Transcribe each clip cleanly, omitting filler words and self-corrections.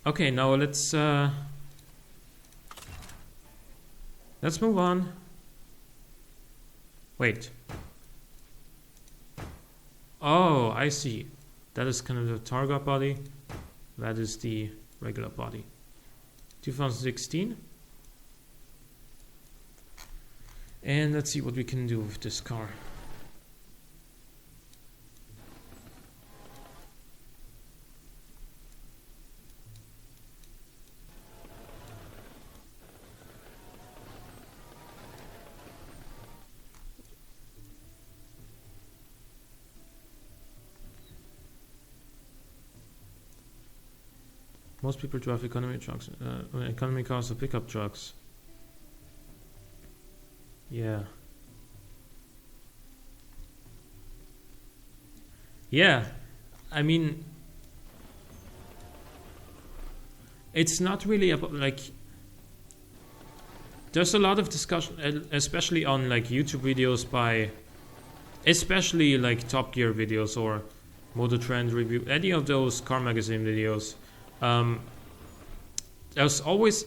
Okay, now let's move on. Wait. Oh, I see. That is kind of the target body. That is the regular body. 2016. And let's see what we can do with this car. Most people drive economy trucks, economy cars or pickup trucks. Yeah. Yeah, I mean, it's not really about like. There's a lot of discussion, especially on like YouTube videos by, especially like Top Gear videos or Motor Trend review, any of those car magazine videos. There's always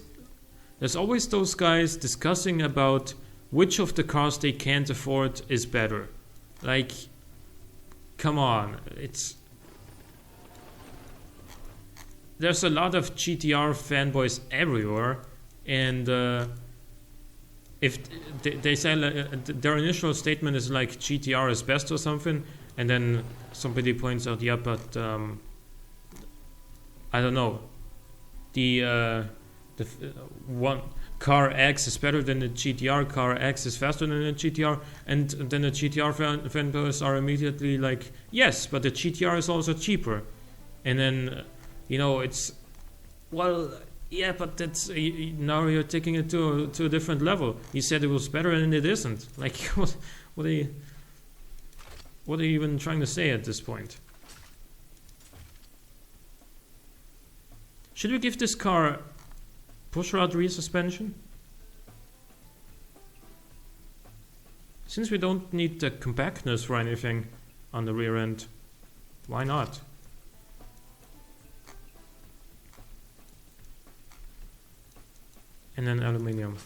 those guys discussing about which of the cars they can't afford is better. Like, come on, there's a lot of GTR fanboys everywhere, and if they say their initial statement is like GTR is best or something, and then somebody points out, yeah, but I don't know, the one car X is better than the GTR, car X is faster than the GTR, and then the GTR fanboys are immediately like, yes, but the GTR is also cheaper. And then, it's, well, yeah, but that's, now you're taking it to a different level. You said it was better and it isn't. Like, what are you even trying to say at this point? Should we give this car pushrod rear suspension? Since we don't need the compactness for anything on the rear end, why not? And then aluminium.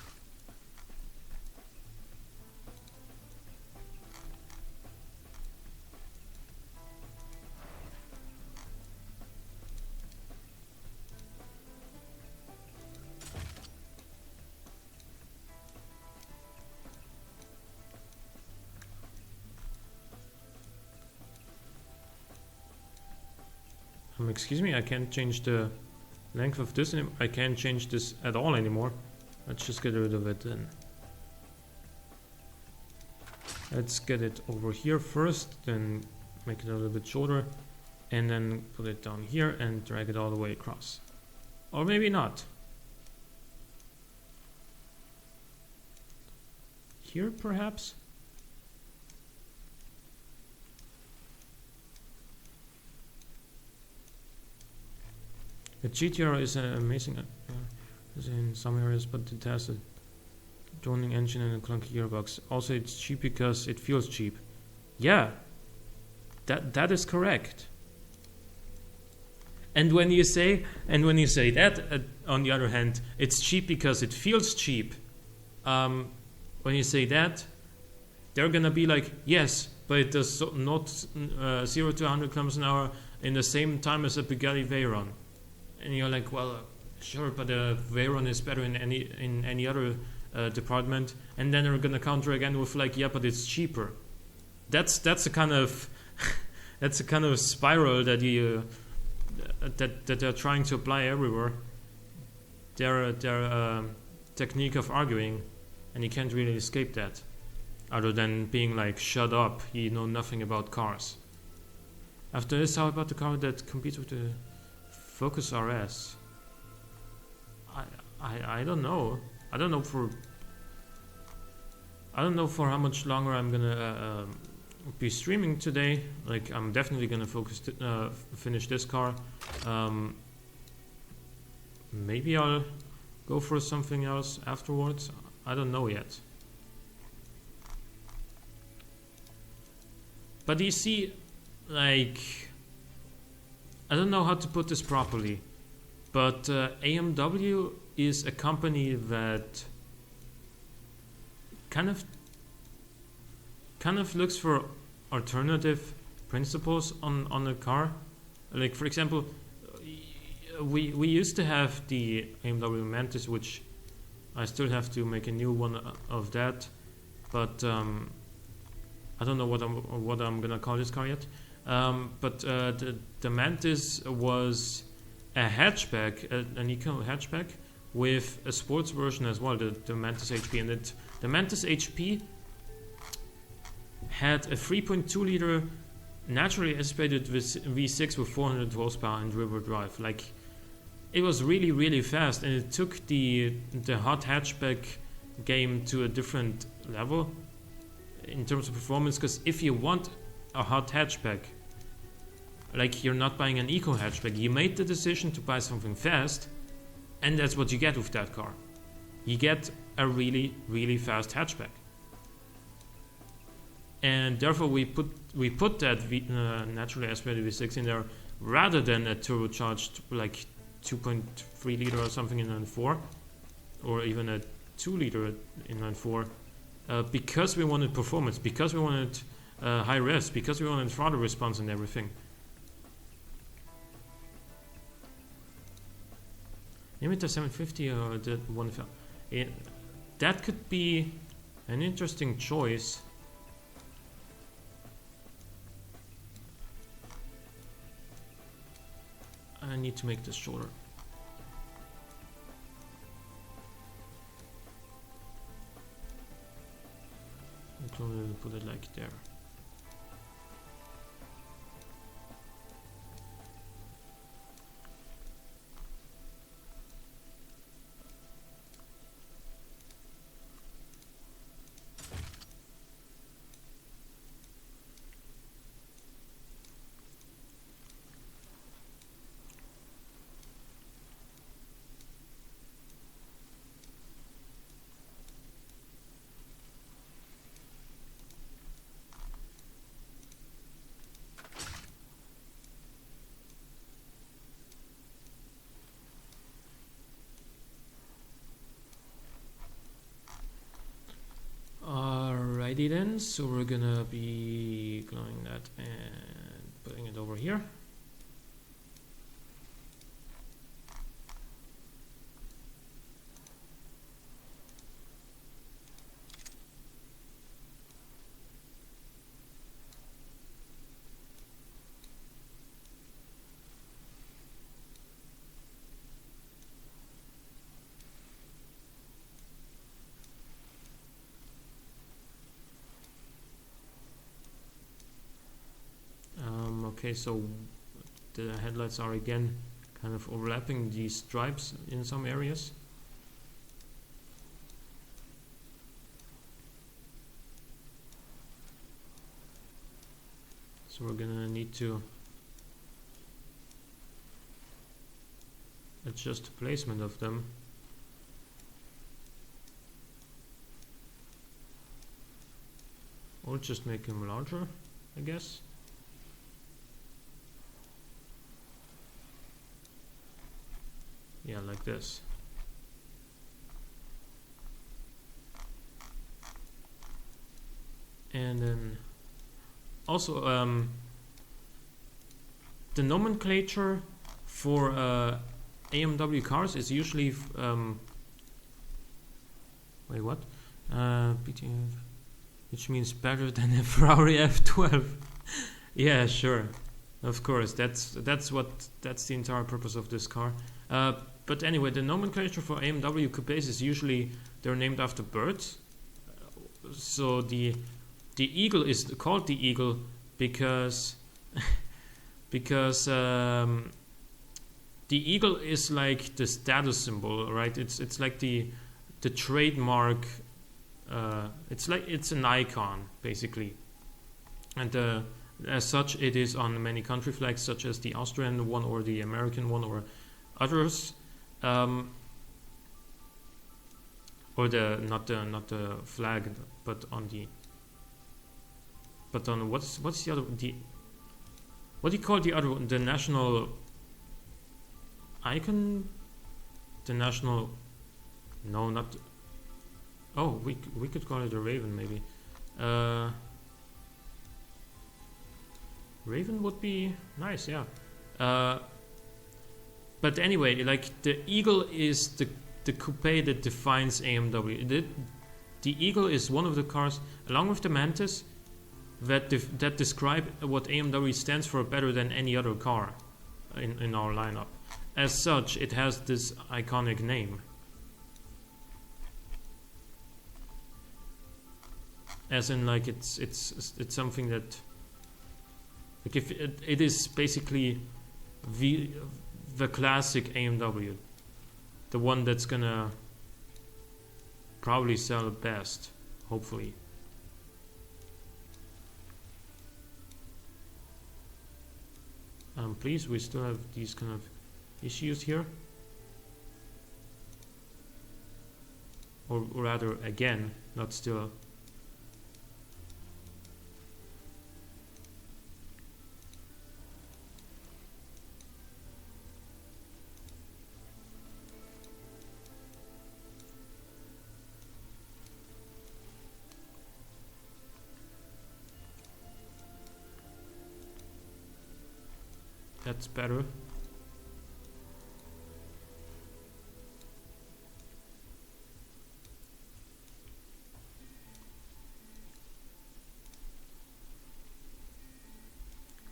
Excuse me, I can't change the length of this anymore. I can't change this at all anymore. Let's just get rid of it then. Let's get it over here first, then make it a little bit shorter, and then put it down here and drag it all the way across. Or maybe not. Here perhaps? The GTR is amazing in some areas, but it has a droning engine and a clunky gearbox. Also, it's cheap because it feels cheap. Yeah, that is correct. And when you say that, on the other hand, it's cheap because it feels cheap. When you say that, they're gonna be like, yes, but it does not 0 to 100 kilometers an hour in the same time as a Bugatti Veyron. And you're like, well, sure, but the Veyron is better in any other department. And then they're gonna counter again with like, yeah, but it's cheaper. That's a kind of that's a kind of spiral that that they're trying to apply everywhere. Their technique of arguing, and you can't really escape that, other than being like, shut up, you know nothing about cars. After this, how about the car that competes with the Focus RS? I don't know. I don't know for how much longer I'm gonna be streaming today. Like, I'm definitely gonna finish this car. Maybe I'll go for something else afterwards. I don't know yet. But you see, like, I don't know how to put this properly. But AMW is a company that kind of looks for alternative principles on a car. Like, for example, we used to have the AMW Mantis, which I still have to make a new one of that, but I don't know what I'm gonna call this car yet. But the Mantis was a hatchback, an eco hatchback with a sports version as well, the Mantis HP, and the Mantis HP had a 3.2 liter naturally aspirated V6 with 400 horsepower and river drive. Like, it was really fast, and it took the hot hatchback game to a different level in terms of performance. Because if you want a hot hatchback, like, you're not buying an eco hatchback, you made the decision to buy something fast, and that's what you get with that car. You get a really fast hatchback, and therefore we put that naturally aspirated V6 in there rather than a turbocharged like 2.3 liter or something in inline 4, or even a 2 liter inline 4, because we wanted performance, because we wanted high revs, because we wanted throttle response and everything. Limiter 750 or the 1FL. That could be an interesting choice. I need to make this shorter. I'll put it like there. Alrighty then, so we're gonna be gluing that and putting it over here. Okay, so the headlights are again kind of overlapping these stripes in some areas. So we're gonna need to adjust the placement of them. Or just make them larger, I guess. Yeah, like this. And then also the nomenclature for AMW cars is usually wait, what? BTF, which means better than a Ferrari F12. Yeah, sure, of course. That's the entire purpose of this car. But anyway, the nomenclature for AMW coupes is usually they're named after birds. So the Eagle is called the Eagle because the Eagle is like the status symbol, right? It's like the trademark. It's an icon basically, and as such, it is on many country flags, such as the Austrian one or the American one or others. Or not the flag, but on what's the other, what do you call the other one? The national icon, the national, no, not, oh, we could call it a Raven maybe. Raven would be nice, yeah. But anyway, like the Eagle is the coupe that defines AMW. The Eagle is one of the cars, along with the Mantis, that describe what AMW stands for better than any other car in our lineup. As such, it has this iconic name. As in, like it's something that, like, if it is basically the classic AMW, the one that's gonna probably sell best, hopefully. Please, we still have these kind of issues here, or rather, again, not still. That's better.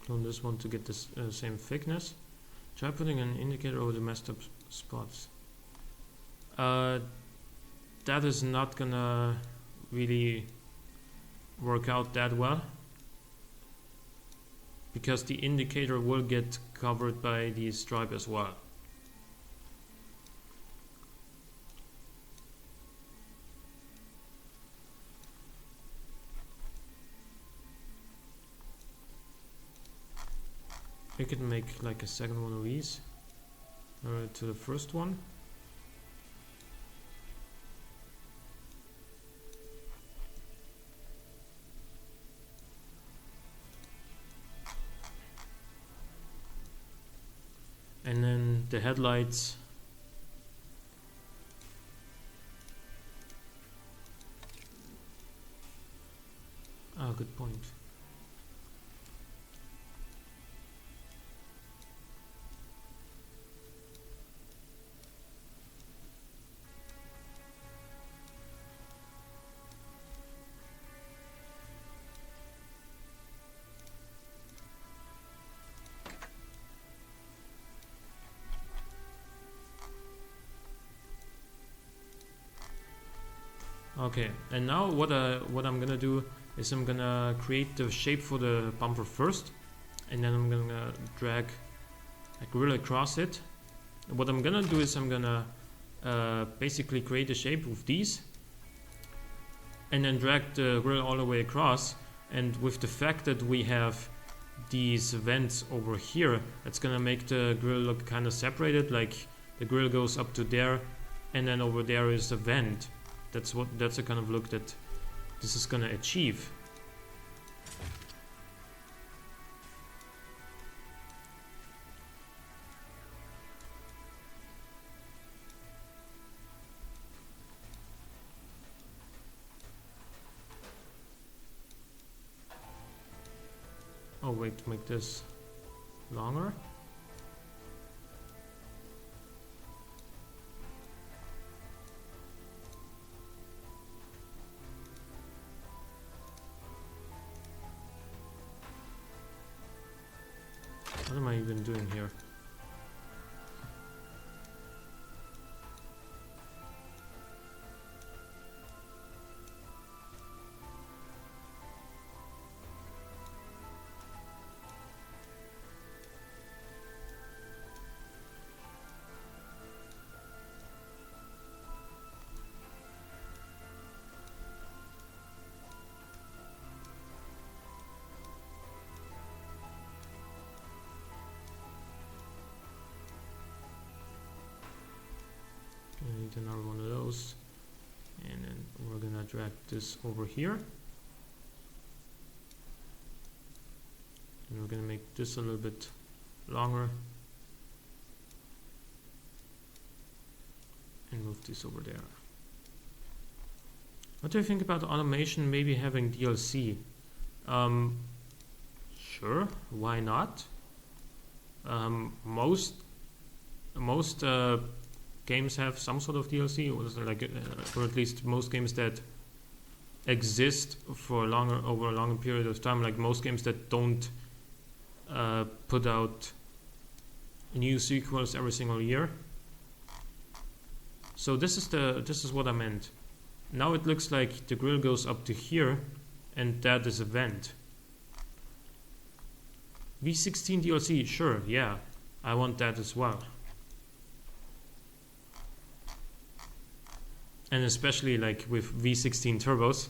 Clone this one to get this same thickness. Try putting an indicator over the messed up spots. That is not gonna really work out that well, because the indicator will get covered by the stripe as well. We can make like a second one of these to the first one. And then the headlights, good point. Okay, and now what I'm gonna do is I'm gonna create the shape for the bumper first, and then I'm gonna drag a grill across it. And what I'm gonna do is I'm gonna basically create a shape with these, and then drag the grill all the way across. And with the fact that we have these vents over here, that's gonna make the grill look kind of separated, like the grill goes up to there, and then over there is a vent. That's the kind of look that this is gonna achieve. Oh wait, to make this longer. What am I even doing here? I need another one of those, and then we're gonna drag this over here, and we're gonna make this a little bit longer. move this over there. What do you think about automation maybe having DLC? Sure, why not? Most games have some sort of DLC, or at least most games that exist for over a longer period of time. Like most games that don't put out new sequels every single year. So this is what I meant. Now it looks like the grill goes up to here, and that is a vent. V16 DLC, sure, yeah, I want that as well. And especially like with V16 turbos,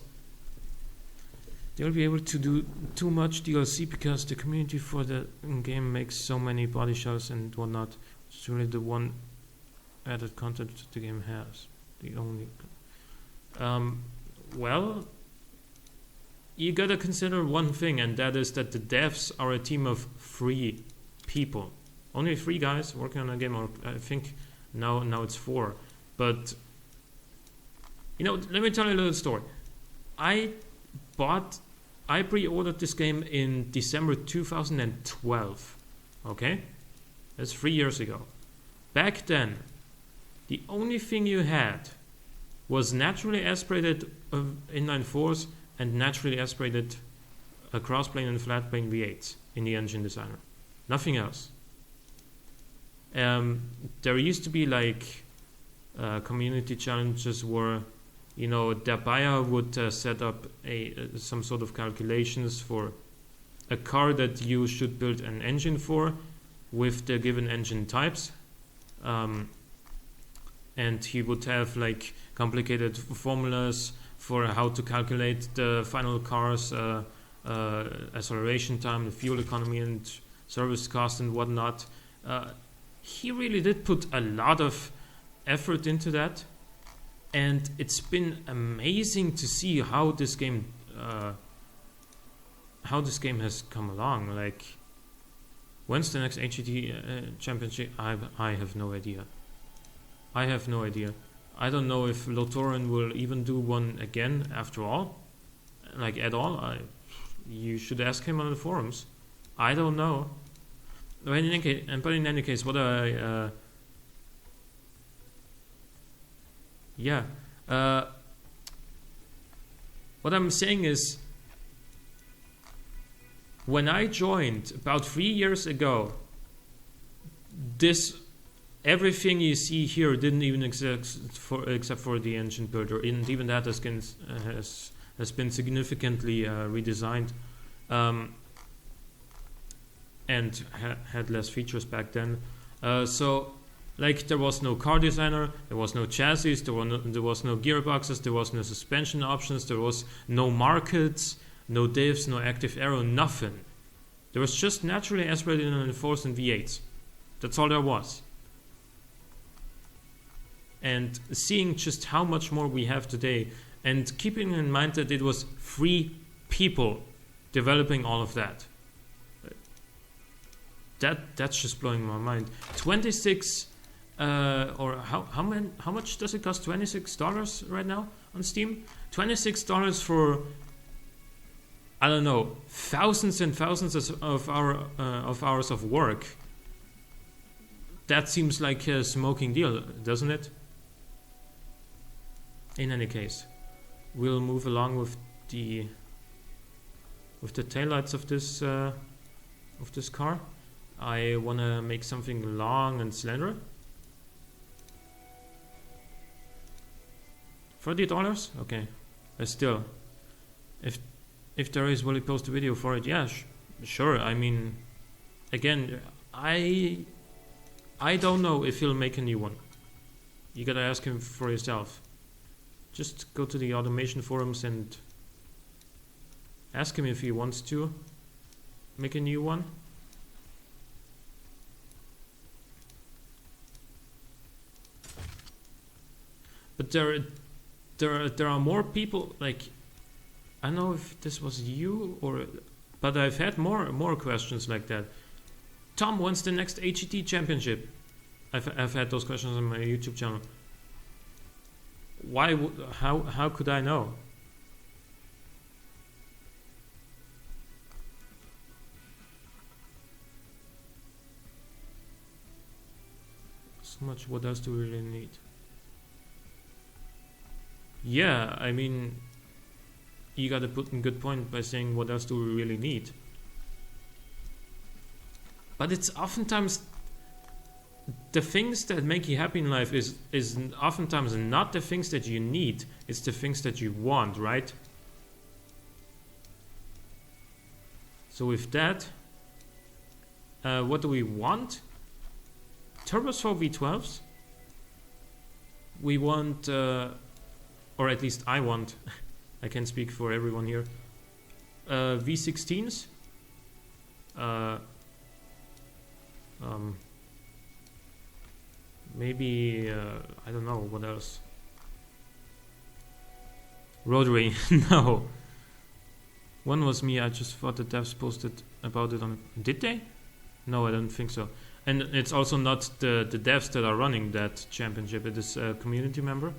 they'll be able to do too much DLC because the community for the game makes so many body shells and whatnot. It's really the one added content the game has. The only. Well, you gotta consider one thing, and that is that the devs are a team of 3 people. Only 3 guys working on a game, or I think now it's 4. But let me tell you a little story. I pre-ordered this game in December 2012. Okay? That's 3 years ago. Back then, the only thing you had was naturally aspirated inline 4s and naturally aspirated crossplane and flatplane V8s in the engine designer. Nothing else. There used to be like community challenges where the buyer would set up some sort of calculations for a car that you should build an engine for with the given engine types. And he would have like complicated formulas for how to calculate the final car's acceleration time, the fuel economy, and service cost and whatnot. He really did put a lot of effort into that, and it's been amazing to see how this game has come along. Like, when's the next HET championship? I have no idea. I have no idea. I don't know if Lotoren will even do one again after all. Like, at all. You should ask him on the forums. I don't know. But in any case, what I... what I'm saying is, when I joined about 3 years ago, everything you see here didn't even exist except for the engine builder, and even that has been significantly redesigned, and had less features back then. So, like, there was no car designer, there was no chassis, there was no gearboxes, there was no suspension options, there was no markets, no diffs, no active aero, nothing. There was just naturally aspirated and forced in V8s. That's all there was. And seeing just how much more we have today, and keeping in mind that it was 3 people developing all of that. That's just blowing my mind. 26 or how much does it cost? $26 right now on Steam? $26 for, I don't know, thousands and thousands of hours of work. That seems like a smoking deal, doesn't it? In any case, we'll move along with the taillights of this car. I wanna make something long and slender. $40? Okay. Still, if there is, will he post a video for it? Yeah, sure. I mean, again, I don't know if he'll make a new one. You gotta ask him for yourself. Just go to the automation forums and ask him if he wants to make a new one. But there are more people, like, I don't know if this was you but I've had more questions like that. Tom, when's the next HET championship? I've had those questions on my YouTube channel. how could I know? So much. What else do we really need? Yeah, I mean, you got to put in good point by saying what else do we really need? But it's oftentimes the things that make you happy in life is oftentimes not the things that you need. It's the things that you want, right? So with that, what do we want? Turbos for V12s. We want, or at least I want, I can speak for everyone here, V16s. Maybe, I don't know, what else? Rotary, no. One was me, I just thought the devs posted about it on... Did they? No, I don't think so. And it's also not the devs that are running that championship, it is a community member.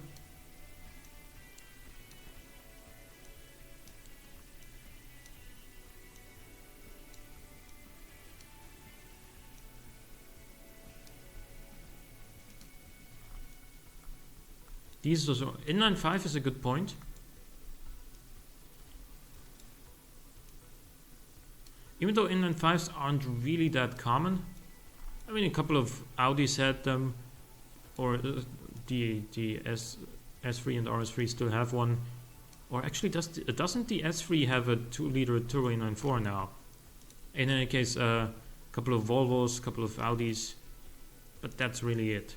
These also, inline 5 is a good point. Even though inline 5s aren't really that common. I mean, a couple of Audis had them, or the S3 and RS3 still have one. Or actually, doesn't the S3 have a 2-liter turbo inline 4 now? In any case, a couple of Volvos, a couple of Audis, but that's really it.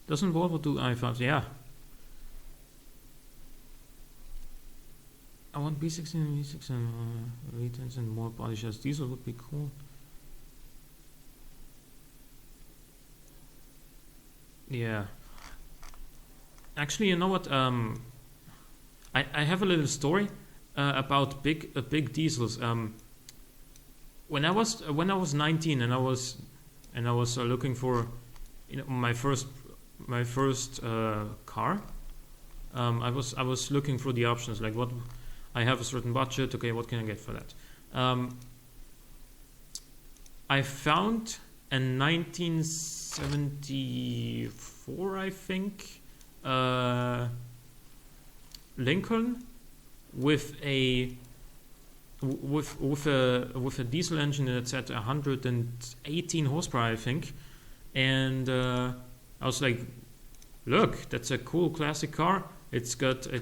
Doesn't Volvo do i5s? Yeah. I want B16 and V6 and V10s and more body shots. Diesel would be cool. Yeah. Actually, you know what? I have a little story about big diesels. When I was 19 and I was looking for, you know, my first car, I was looking for the options, like what I have a certain budget, okay, what can I get for that? I found a 1974, I think, Lincoln with a diesel engine that's at 118 horsepower, I think, and I was like, look, that's a cool classic car. It's got a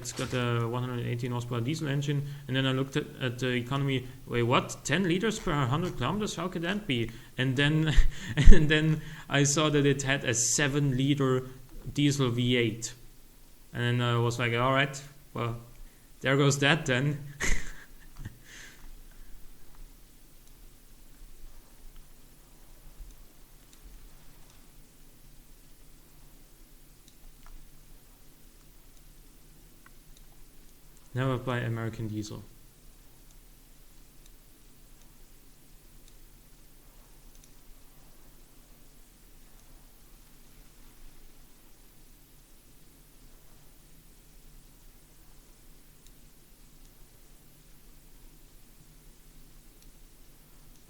118 horsepower diesel engine. And then I looked at the economy. Wait, what? 10 liters per 100 kilometers? How could that be? And then I saw that it had a 7-liter diesel V8. And then I was like, all right, well, there goes that then. Never buy American diesel.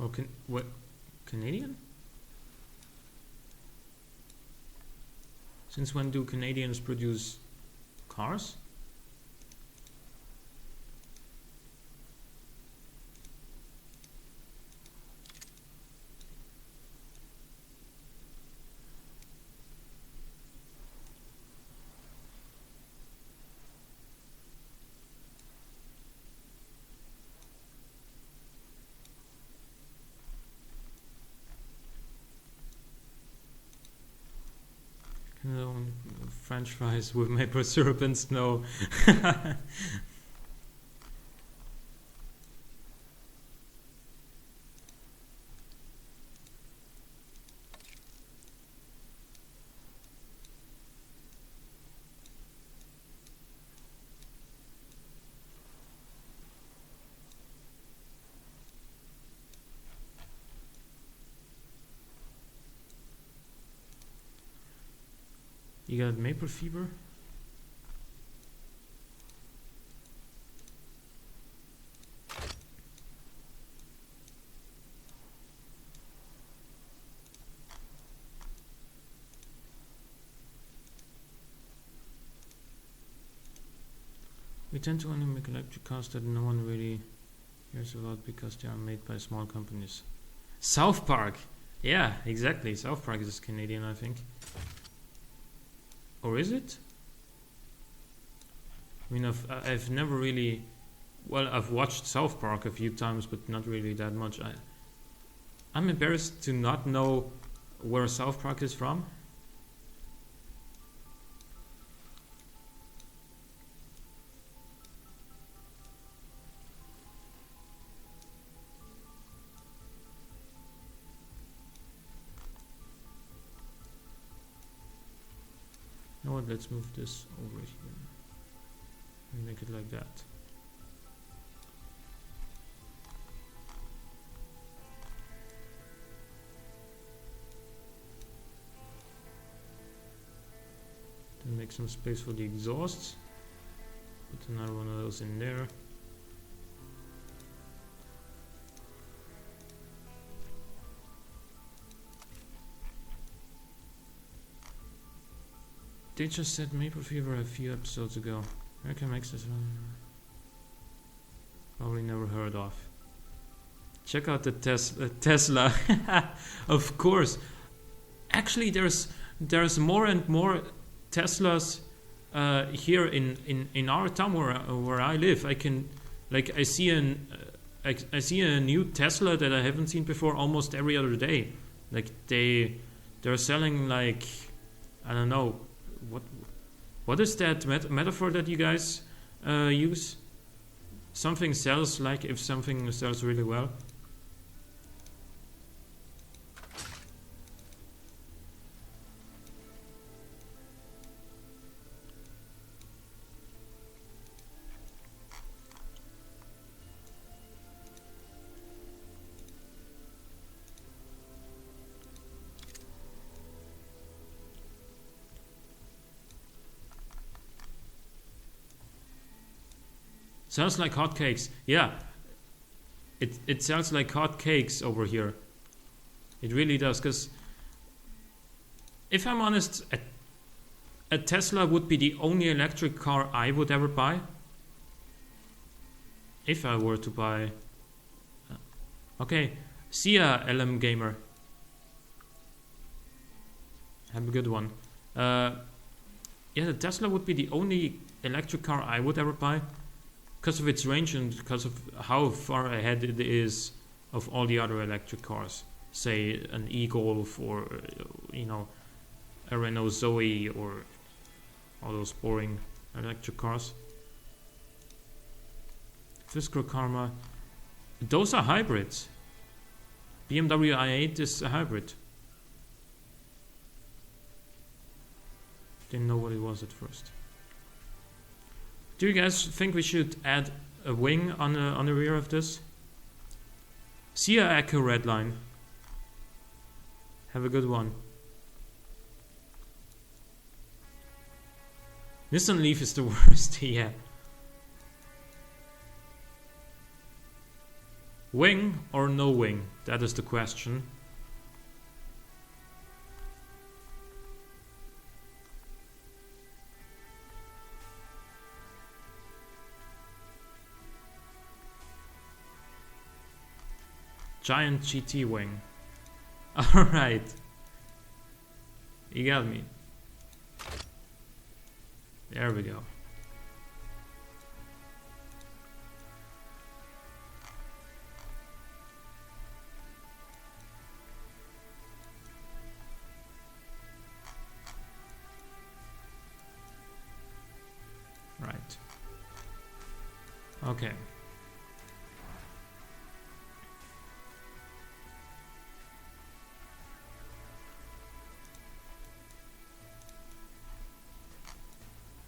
Oh, what? Canadian? Since when do Canadians produce cars? No, French fries with maple syrup and snow. You got maple fever? We tend to only make electric cars that no one really hears about because they are made by small companies. South Park! Yeah, exactly. South Park is Canadian, I think. Or is it? I mean, I've never really... Well, I've watched South Park a few times, but not really that much. I'm embarrassed to not know where South Park is from. You know what, let's move this over here and make it like that. Then make some space for the exhausts. Put another one of those in there. They just said Maple Fever a few episodes ago. American makes this one. Probably never heard of. Check out the Tesla. Of course. Actually, there's more and more Teslas here in our town where I live. I see a new Tesla that I haven't seen before almost every other day. Like they're selling, like, I don't know. What is that metaphor that you guys use? Something sells like if something sells really well. Sells like hotcakes. Yeah, it sells like hotcakes over here. It really does. Because if I'm honest, a Tesla would be the only electric car I would ever buy. If I were to buy. Okay, see ya, LM Gamer. Have a good one. Yeah, the Tesla would be the only electric car I would ever buy. Because of its range and because of how far ahead it is of all the other electric cars. Say an e-Golf or, you know, a Renault Zoe or all those boring electric cars. Fisker Karma. Those are hybrids. BMW i8 is a hybrid. Didn't know what it was at first. Do you guys think we should add a wing on the rear of this? See ya, Echo Redline. Have a good one. Nissan Leaf is the worst, yeah. Wing or no wing? That is the question. Giant GT wing. Alright. You got me. There we go. Right. Okay.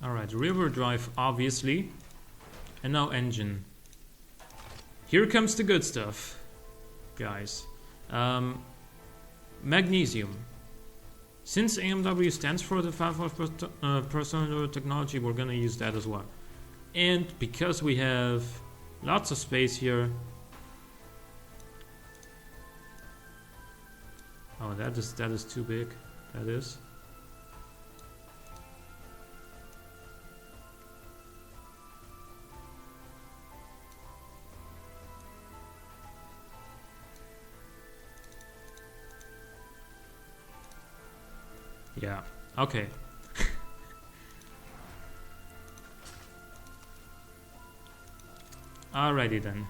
Alright, rear drive, obviously. And now engine. Here comes the good stuff, guys. Magnesium. Since AMW stands for the V12 personal technology, we're gonna use that as well. And because we have lots of space here. Oh, that is too big. That is. Yeah, okay. Alrighty then.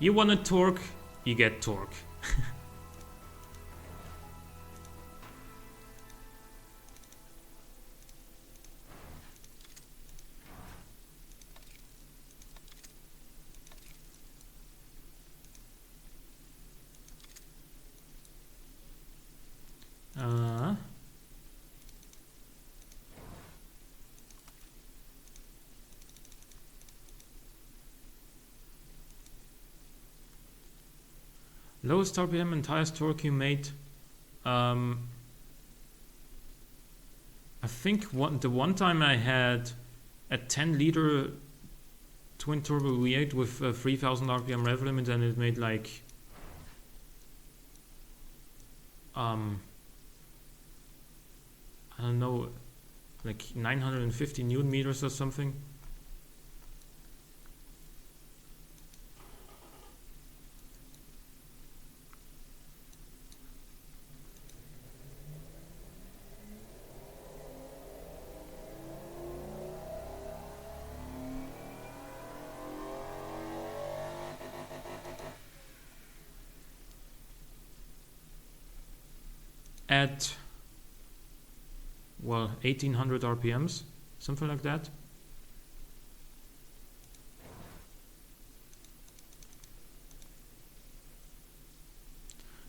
You want a torque, you get torque. Lowest RPM and highest torque you made. I think the one time I had a 10-liter twin turbo V8 with a 3000 RPM rev limit, and it made like I don't know, like 950 Newton meters or something. At, well, 1800 RPMs, something like that.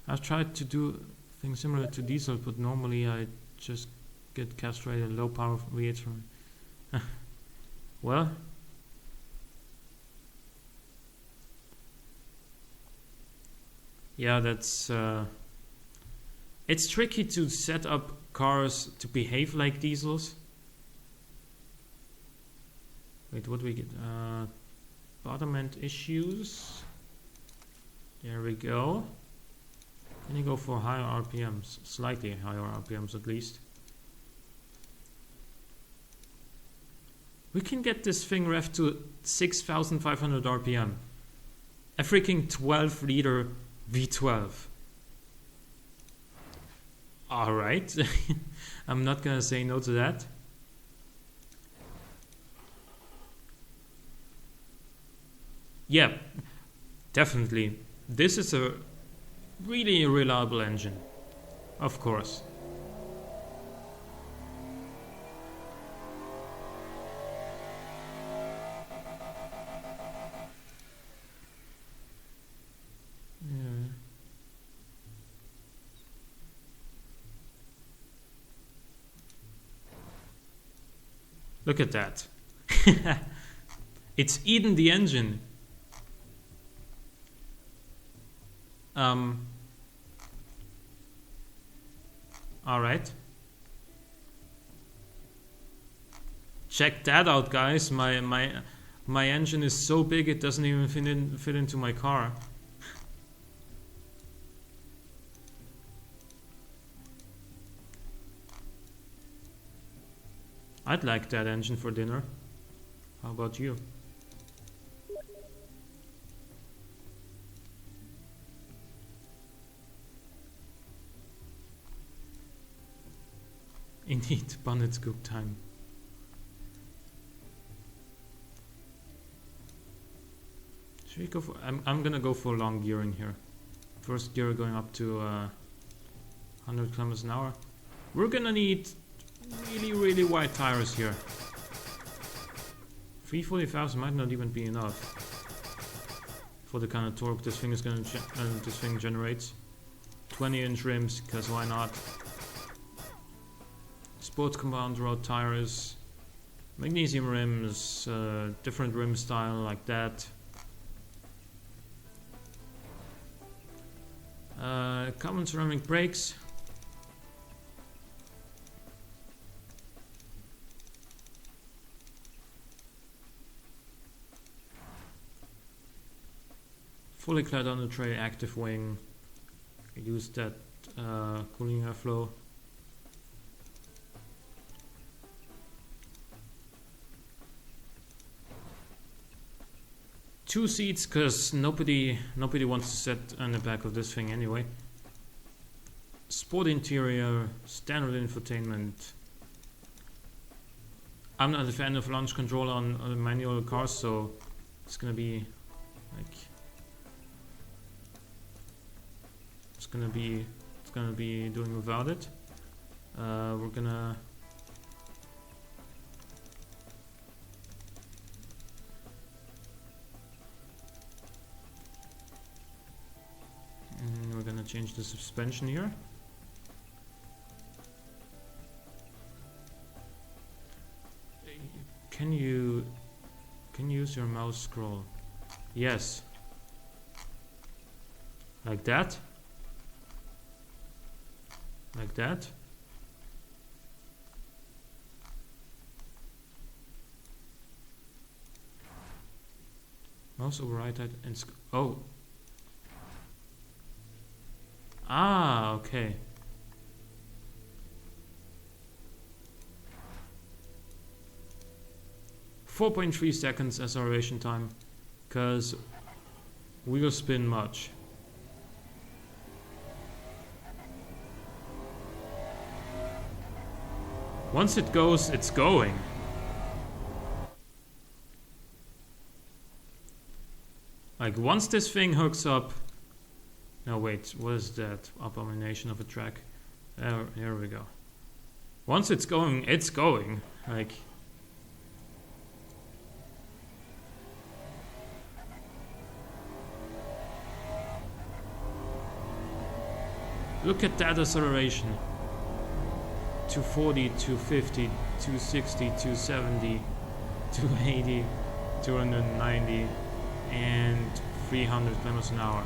I've tried to do things similar to diesel, but normally I just get castrated low power V8s from it. Well, yeah, that's it's tricky to set up cars to behave like diesels. Wait, what do we get? Bottom end issues. There we go. Can you go for higher RPMs? Slightly higher RPMs at least. We can get this thing revved to 6500 RPM. A freaking 12-liter V12. Alright. I'm not gonna say no to that. Yeah, definitely. This is a really reliable engine. Of course. Look at that. It's eaten the engine. Alright. Check that out, guys. My engine is so big it doesn't even fit into my car. I'd like that engine for dinner. How about you? Indeed, bonnet scoop time. Should we go for? I'm gonna go for long gearing here. First gear going up to 100 kilometers an hour. We're gonna need really wide tires here. 340,000 might not even be enough for the kind of torque this thing is gonna this thing generates. 20-inch rims, because why not? Sports compound road tires, magnesium rims, different rim style like that. Common ceramic brakes. Fully clad on the tray, active wing. Use that cooling airflow. Two seats, because nobody wants to sit on the back of this thing anyway. Sport interior, standard infotainment. I'm not a fan of launch control on manual cars, so it's gonna be like it's gonna be doing without it. We're gonna change the suspension here. Can you use your mouse scroll? Yes. Like that? Like that? Mouse override and oh. Ah, okay. .3 seconds acceleration time, because wheel spin much. Once it goes, it's going. Like once this thing hooks up. No wait, what is that abomination of a track? Here we go. Once it's going, it's going. Like. Look at that acceleration. 240, 250, 260, 270, 280, 290, and 300 kilometers an hour.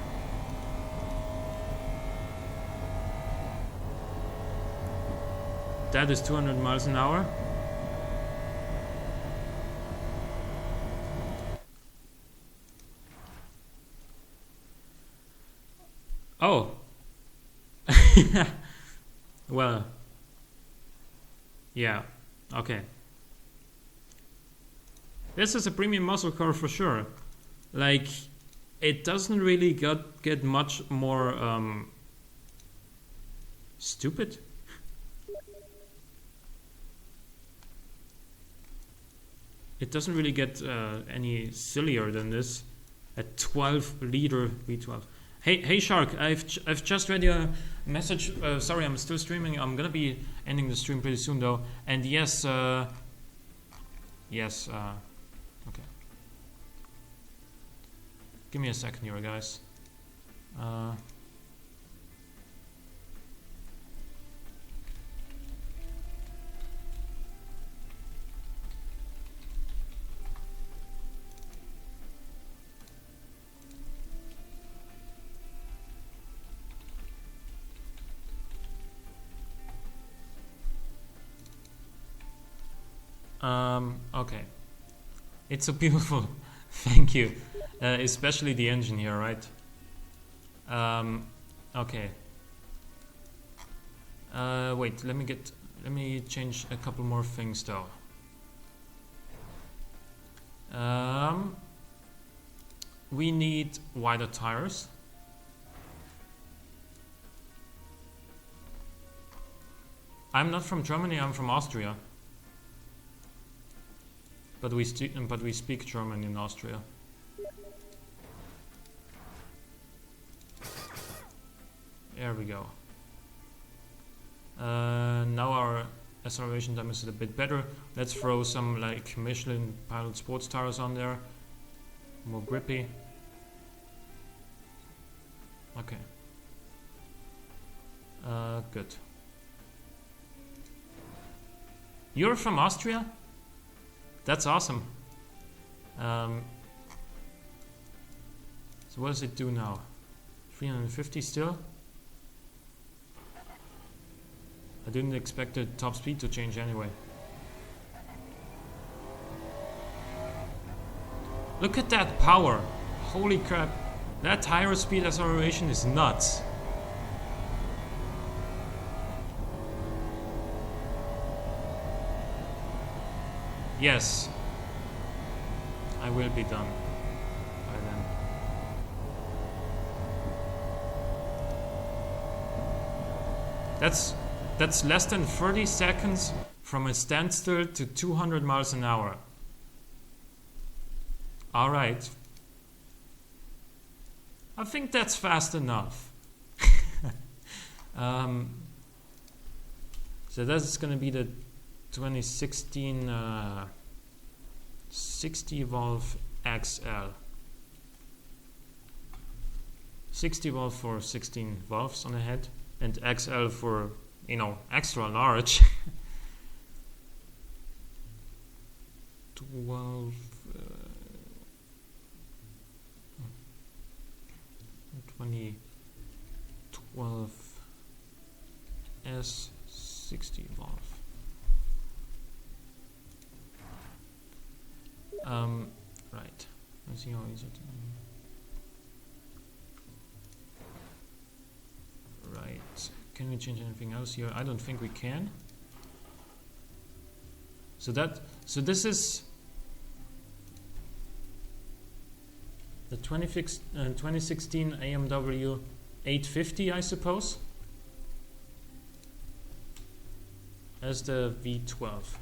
That is 200 miles an hour. Oh. Well. Yeah. Okay. This is a premium muscle car for sure. Like, it doesn't really get much more stupid. It doesn't really get any sillier than this. A 12-liter V12. Hey Shark, I've just read your message. Sorry, I'm still streaming. I'm gonna be ending the stream pretty soon though. And yes, okay. Give me a second here, guys. Okay. It's so beautiful. Thank you. Especially the engine here, right? Okay. Wait, let me change a couple more things though. We need wider tires. I'm not from Germany, I'm from Austria. But we speak German in Austria. There we go. Now our acceleration time is a bit better. Let's throw some like Michelin Pilot sports tires on there. More grippy. Okay. Good. You're from Austria? That's awesome. So what does it do now? 350 still? I didn't expect the top speed to change anyway. Look at that power. Holy crap. That higher speed acceleration is nuts. Yes, I will be done by then. That's less than 30 seconds from a standstill to 200 miles an hour. All right. I think that's fast enough. So that's going to be the 2016 60 valve XL. 60 valve for 16 valves on the head, and XL for, you know, extra large. 12 2012 S60 valve. Right. Let's see how easy it is. Right. Can we change anything else here? I don't think we can. So this is the 2016 AMW 850, I suppose, as the V12.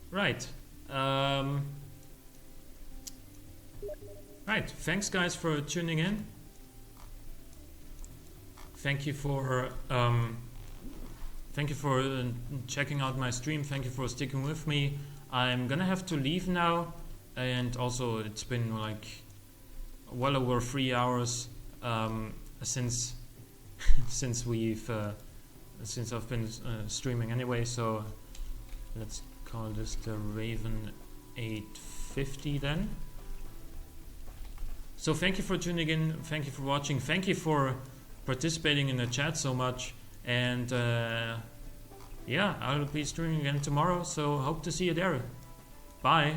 Right. Right. Thanks, guys, for tuning in. Thank you for checking out my stream. Thank you for sticking with me. I'm gonna have to leave now, and also it's been like well over 3 hours since I've been streaming anyway. So let's call this the Raven 850 then. So thank you for tuning in, thank you for watching, thank you for participating in the chat so much, and yeah, I'll be streaming again tomorrow, so hope to see you there. Bye.